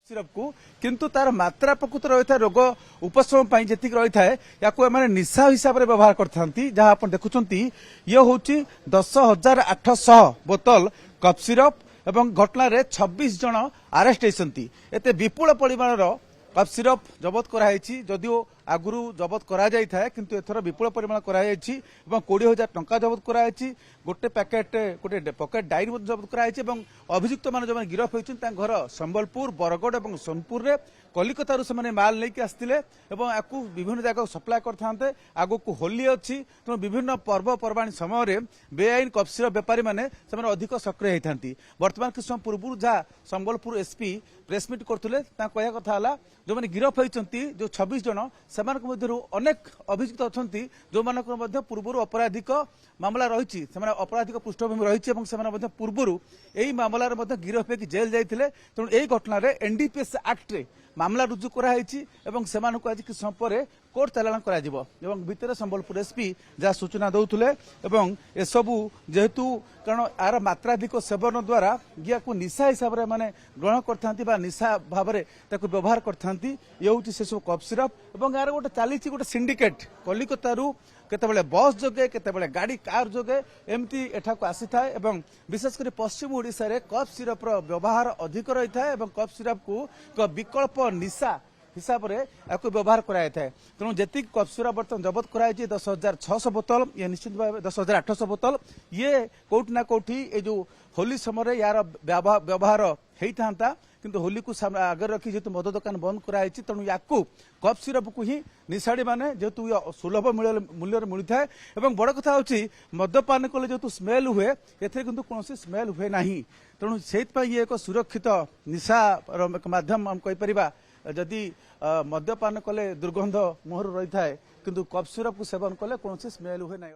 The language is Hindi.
सिरप को किंतु तार मात्रा प्रकृत रही है रोग उपशम जी रही है या निशा हिसाब से व्यवहार करते जहाँ आप देखुं ये हूँ 10,800 बोतल कफ सिरप एवं घटना 26 जन अरेस्ट होती एते विपुल परिमाण कफ सिरप जबत कराई जदिओ आगुरी जबत करा किंतु एथर विपुल परिमाण कराई 20,000 टंका जबत कराई गोटे पैकेट गोटे पकेट डायरी जबत कराई अभियुक्त मान जो गिरफ होती घर संबलपुर बरगढ़ और सोनपुर में कलिकतारू से माल लेके आसते विभिन्न जगह सप्लाय करते आग को होली अच्छी तेणु विभिन्न पर्वपर्वाणी समय बेआईन कफ सिरप बेपारी मैंने अधिक सक्रिय होती बर्तमान किछ समय पूर्व जहाँ संबलपुर एसपी प्रेसमिट करते कहया कथा जो मैंने गिरफ होती जो 26 जन से अनेक अभियुक्त अच्छा जो पूर्व आपराधिक मामला रही आपराधिक पृष्ठभूमि रही पूर्व यही मामलार गिरफ होकर जेल जाते तेणु यही घटना एनडीपीएस एक्ट रे मामला रुजु कराई आज कि समय कोर्ट चालाण कर भितर संबलपुर एसपी जहाँ सूचना दौले एसबू जेहेतु कारण यार मात्राधिक सेवन द्वारा या निशा हिसाब से माने ग्रहण करता निशा भाव में व्यवहार करते ये हूँ से सब कफ सिरप और यार गोटे चली गोटे सिंडिकेट कलिकतारू केतबेले बस जोगे केतबेले गाड़ी कार जोगे एमती एठाको आसी थाए एवं विशेषकर पश्चिम ओडिशा रे कफ सिरप रो व्यवहार अधिक रही था एवं कफ सिरप को विकल्प निशा हिसाब से आपको व्यवहार कराई था तेणु जी कफ सिरप बर्तमान जबत कराई 10,600 बोतल ये निश्चित भाव 10,800 बोतल ये कौटि ना कौटि ये जो होली समय यार व्यवहार होता किंतु होली को आगे रखी जेतु मद दुकान बंद कराई तेणु या कफ सिरप को ही निशाड़ी माने जेतु सुलभ मूल्य मिलता है बड़ कथा हूँ मद्यपान कले जेतु स्मेल हुए एथे किंतु कौन स्मेल हुए ना तेणु से ये एक सुरक्षित निशा माध्यम हम कहीपर जदि मद्यपान कले दुर्गंध मुहर रही है किंतु कफ सिरप को सेवन कले कौन स्मेल हुए ना।